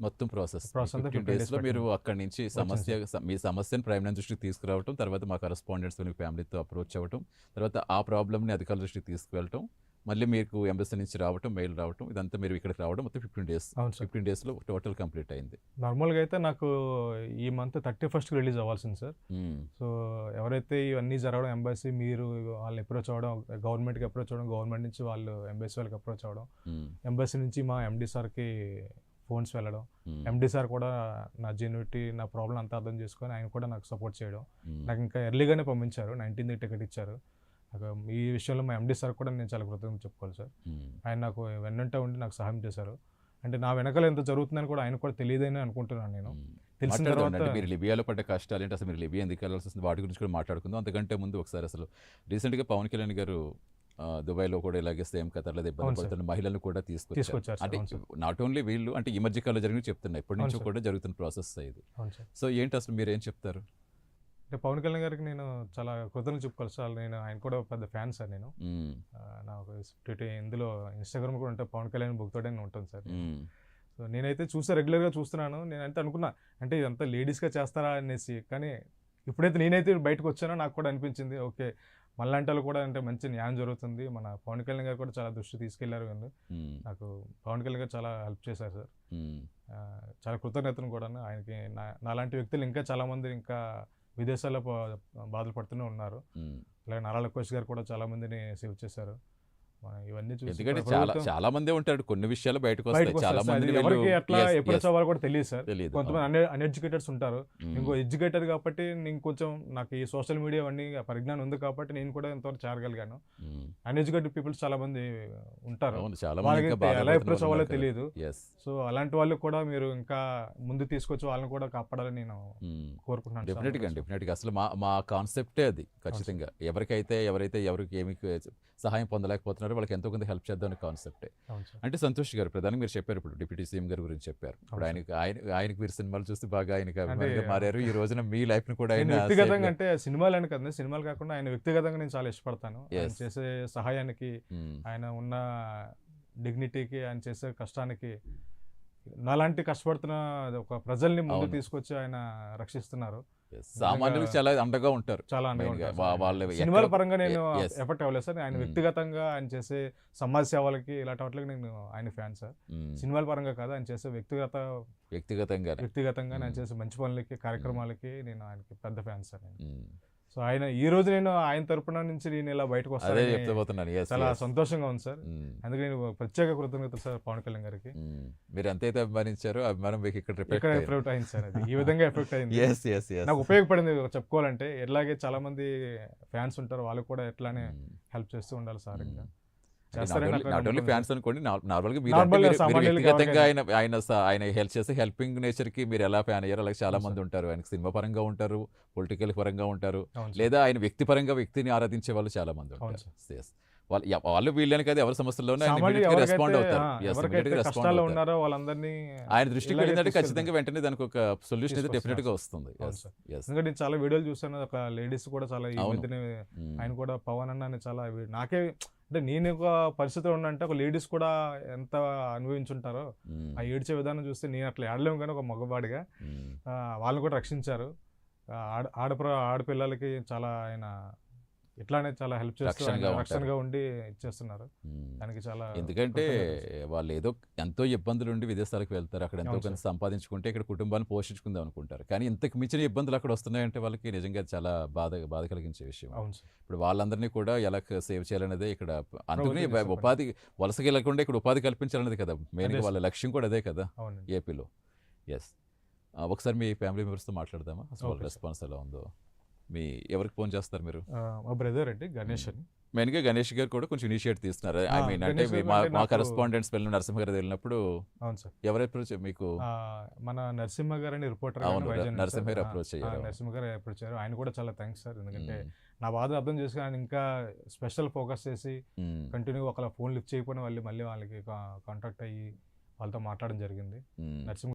మొత్తం process process అంతా 15 15 డేస్లో days మీరు పట్టింది. అక్కడి నుంచి వచ్చింది మీ సమస్యను ప్రైమ్ మినిస్టర్ దృష్టికి తీసుకురావటం, తర్వాత మా కరెస్పాండెంట్స్ మీ ఫ్యామిలీతో అప్రోచ్ అవ్వటం, తర్వాత ఆ ప్రాబ్లమ్ని అధికారుల దృష్టికి తీసుకువెళ్ళటం, మళ్ళీ మీకు ఎంబసీ నుంచి రావటం, మెయిల్ రావటం, ఇదంతా మీరు ఇక్కడికి రావడం మొత్తం 15 డేస్. అవును సార్. 15 డేస్లో టోటల్ కంప్లీట్ అయింది. నార్మల్గా అయితే నాకు ఈ మంత్ 31st రిలీజ్ అవ్వాల్సింది సార్. మ్మ్. సో ఎవరైతే ఇవన్నీ జరగడం, ఎంబసీ మీరు వాళ్ళని అప్రోచ్ అవ్వడం, గవర్నమెంట్కి అప్రోచ్ అవ్వడం, గవర్నమెంట్ నుంచి వాళ్ళు ఎంబసీ వాళ్ళకి అప్రోచ్ అవ్వడం, మ్మ్. ఎంబసీ నుంచి మా ఎండి సార్కి ఫోన్స్ వెళ్ళడం, మ్మ్. ఎండి సార్ కూడా నా జెన్యూటీ, నా ప్రాబ్లం అంతా అర్థం చేసుకొని ఆయన కూడా నాకు సపోర్ట్ చేయడం, మ్మ్. నాకు ఇంకా ఎర్లీగానే పంపించారు, 19th టికెట్ ఇచ్చారు నాకు. ఈ విషయంలో మా ఎండి సార్ కూడా నేను చాలా కృతజ్ఞత చెప్పుకోవాలి సార్. మ్మ్. ఆయన నాకు వెన్నంటే ఉండి నాకు సహాయం చేశారు. అంటే నా వెనకాల ఎంత జరుగుతుందని కూడా ఆయన కూడా తెలియదని అనుకుంటున్నాను నేను. మ్మ్. తెలిసిన మాట్లాడదాం తర్వాత అంటే మీరు లిబియాలో పడ్డ కష్టాలు ఏంటి, అసలు మీరు లిబియా ఎందుకు వెళ్ళాల్సి వస్తుంది, వాటి గురించి కూడా మాట్లాడుకుందాం. అంతకంటే ముందు ఒకసారి అసలు రీసెంట్గా పవన్ కళ్యాణ్ గారు దుబాయ్లో కూడా ఇలాగే సేమ్ ఖతర్లో ఇబ్బంది అవును సార్. పడుతున్న మహిళలను కూడా తీసుకొచ్చారు. తీసుకొచ్చారు సార్. అంటే అవును సార్. నాట్ ఓన్లీ వీళ్ళు, అంటే ఈ మధ్య కాలంలో జరిగిన చెప్తున్నా, ఇప్పటి అవును నుంచో సార్. కూడా జరుగుతున్న ప్రాసెస్ ఇది. అవును సార్. సో ఏంటి అసలు మీరు ఏం చెప్తారు? అంటే పవన్ కళ్యాణ్ గారికి నేను చాలా కృతజ్ఞతలు చెప్పుకోవాలి సార్. నేను ఆయన కూడా పెద్ద ఫ్యాన్ సార్ నేను. మ్మ్. నాకు ఇందులో ఇన్స్టాగ్రామ్ కూడా ఉంటే పవన్ కళ్యాణ్ బుక్తోనే ఉంటాను సార్. మ్మ్. సో నేనైతే రెగ్యులర్గా చూస్తున్నాను. నేనైతే అనుకున్నా అంటే ఇదంతా లేడీస్గా చేస్తారా అనేసి, కానీ ఇప్పుడైతే నేనైతే బయటకు వచ్చానో నాకు కూడా అనిపించింది ఓకే, మళ్ళంటి వాళ్ళు కూడా అంటే మంచి న్యాయం జరుగుతుంది. మన పవన్ కళ్యాణ్ గారు కూడా చాలా దృష్టి తీసుకెళ్లారు. కానీ మ్మ్. నాకు పవన్ కళ్యాణ్ గారు చాలా హెల్ప్ చేశారు సార్. మ్మ్. చాలా కృతజ్ఞతను కూడా ఆయనకి. నాలాంటి వ్యక్తులు ఇంకా చాలామంది ఇంకా విదేశాల్లో బాధలు పడుతూనే ఉన్నారు. మ్మ్. అలాగే నారా లోకేష్ గారు కూడా చాలా మందిని సేవ్ చేశారు. ఇవన్నీ చూసి ఎందుకంటే ప్రభుత్వం చాలా మందే ఉంటారు, కొన్ని విషయాలు బయటకు వస్తాయి. బయటకు చాలా వస్తారు సార్. మంది అది ఎవరికి ఎట్లా ఎప్పుడు చదవాలి కూడా తెలియదు సార్. తెలియదు. కొంతమంది అన్ఎడ్యుకేటెడ్స్ ఉంటారు. ఇంకో ఎడ్యుకేటెడ్ కాబట్టి నేను కొంచెం నాకు ఈ సోషల్ మీడియా అన్ని పరిజ్ఞానం ఉంది కాబట్టి నేను కూడా ఎంతవరకు చేరగలిగాను. అన్ఎడ్యుకేటెడ్ పీపుల్స్ చాలా మంది ఉంటారు, వాళ్ళకి ఎలా ఎప్పుడు చదవాలో తెలియదు. సో అలాంటి వాళ్ళు కూడా మీరు ఇంకా ముందు తీసుకొచ్చి వాళ్ళని కూడా కాపాడాలని నేను కోరుకుంటున్నాను. డెఫినెట్గా అసలు మా కాన్సెప్టే అది. ఖచ్చితంగా ఎవరైతే ఎవరికి ఏమి సహాయం పొందలేకపోతున్నారో వాళ్ళకి ఎంతో కొంత హెల్ప్ చేద్దామని కాన్సెప్టే. అంటే సంతోష్ గారు ప్రధానంగా మీరు చెప్పారు, ఇప్పుడు డిప్యూటీ సీఎం గారి గురించి చెప్పారు. ఇప్పుడు ఆయనకి మీరు సినిమాలు చూస్తే బాగా ఆయనకి అభిమానిగా మారారు. ఈ రోజున మీ లైఫ్ ని కూడా ఆయన వ్యక్తిగతంగా, అంటే సినిమాలు అని కదా, సినిమాలు కాకుండా ఆయన వ్యక్తిగతంగా నేను చాలా ఇష్టపడతాను. ఆయన చేసే సహాయానికి, ఆయన ఉన్న డిగ్నిటీకి, ఆయన చేసే కష్టానికి, నాలాంటి కష్టపడుతున్న ఒక ప్రజల్ని ముందు తీసుకొచ్చి ఆయన రక్షిస్తున్నారు. సామాన్యులకు చాలా అండగా ఉంటారు. చాలా అండగా వాళ్ళ సినిమాల పరంగా నేను ఎఫెక్ట్ అవ్వలేదు సార్. ఆయన వ్యక్తిగతంగా ఆయన చేసే సమాజ సేవలకి ఇలాంటి వాటికి నేను ఆయన ఫ్యాన్ సార్. సినిమాల పరంగా కాదు, ఆయన చేసే వ్యక్తిగతంగా ఆయన చేసే మంచి పనులకి, కార్యక్రమాలకి నేను ఆయనకి పెద్ద ఫ్యాన్ సార్ నేను. సో ఆయన ఈ రోజు నేను ఆయన తరపున నుంచి నేను ఇలా బయటకు వస్తాను, చాలా సంతోషంగా ఉంది సార్. అందుకే నేను ప్రత్యేక కృతజ్ఞతలు సార్ పవన్ కళ్యాణ్ గారికి. మీరు ఎంతైతే అభిమానించారో అభిమానం మీకు ఇక్కడ ఎఫెక్ట్ అయింది సార్. అది ఈ విధంగా ఎఫెక్ట్ అయింది, నాకు ఉపయోగపడింది చెప్పుకోవాలంటే. ఎట్లాగే చాలా మంది ఫ్యాన్స్ ఉంటారు, వాళ్ళు కూడా ఎట్లానే హెల్ప్ చేస్తూ ఉండాలి సార్. ఇంకా నాట్ ఓన్లీ ఫ్యాన్స్ అనుకోండి, నార్మల్గా వ్యక్తిగతంగా ఆయన హెల్ప్ చేస్తే హెల్పింగ్ నేచర్ కి మీరు ఎలా ఫ్యాన్ అయ్యారు, అలాగే చాలా మంది ఉంటారు. ఆయనకి సినిమా పరంగా ఉంటారు, పొలిటికల్ పరంగా ఉంటారు, లేదా ఆయన వ్యక్తిని ఆరాధించే వాళ్ళు చాలా మంది ఉంటారు. వాళ్ళు వీళ్ళని కదా ఎవరి సమస్యల్లోనే రెస్పాండ్ అవుతారు. ఆయన దృష్టికి వెళ్ళిందంటే ఖచ్చితంగా వెంటనే దానికి ఒక సొల్యూషన్ అయితే డెఫినెట్ గా వస్తుంది. ఎందుకంటే నేను చాలా వీడియోలు చూసాను, ఒక లేడీస్ కూడా చాలా ఆయన కూడా పవన్ అన్న చాలా నాకే అంటే నేను ఒక పరిస్థితిలో ఉన్నంటే ఒక లేడీస్ కూడా ఎంత అనుభవించుంటారో ఆ ఏడ్చే విధానం చూస్తే నేను అట్లా ఏడలేము, కానీ ఒక మగవాడిగా వాళ్ళని కూడా రక్షించారు. ఆడపిల్లలకి చాలా ఆయన ఇట్లానే చాలా హెల్ప్ చేస్తారు, రక్షణగా ఉండి ఇచ్చేస్తున్నారు. దానికి చాలా, ఎందుకంటే వాళ్ళు ఏదో ఎంతో ఇబ్బందులు ఉండి విదేశాలకు వెళ్తారు, అక్కడ ఎంతో కొంత సంపాదించుకుంటే ఇక్కడ కుటుంబాన్ని పోషించుకుందాం అనుకుంటారు. కానీ ఇంతకు మించిన ఇబ్బందులు అక్కడ వస్తున్నాయంటే వాళ్ళకి నిజంగా చాలా బాధ కలిగించే విషయం. ఇప్పుడు వాళ్ళందరినీ కూడా ఎలా సేవ్ చేయాలనేదే ఇక్కడ. అందుకని ఉపాధి వలసకి వెళ్ళకుండా ఇక్కడ ఉపాధి కల్పించాలనేది కదా మెయిన్గా వాళ్ళ లక్ష్యం కూడా అదే కదా ఏపీలో. ఒకసారి మీ ఫ్యామిలీ మెంబర్స్తో మాట్లాడదామా, అసలు రెస్పాన్స్ ఎలా ఉందో. ఎవరికి ఫోన్ చేస్తారు మీరు? మా బ్రదర్ అండి గణేష్ అని. మెయిన్గా గణేష్ గారు కూడా కొంచెం ఇనిషియేట్ తీస్తున్నారు. ఐ మీన్ అంటే మా కరెస్పాండెంట్స్ వెళ్ళిన నరసింహ గారు వెళ్ళినప్పుడు ఎవరు అప్రోచ్ మీకు? మన నరసింహ గారు అని రిపోర్టర్ నరసింహ గారు అప్రోచ్ అయ్యారు. నరసింహ గారు అప్రోచ్ అయ్యారు. ఆయన కూడా చాలా థ్యాంక్స్ సార్, ఎందుకంటే నా బాధ అర్థం చేసుకుని ఆయన ఇంకా స్పెషల్ ఫోకస్ చేసి కంటిన్యూ ఒకళ్ళ ఫోన్ లిఫ్ట్ చేయకపోయినా మళ్ళీ వాళ్ళకి కాంటాక్ట్ అయ్యి వాళ్ళతో మాట్లాడడం జరిగింది. నరసింహ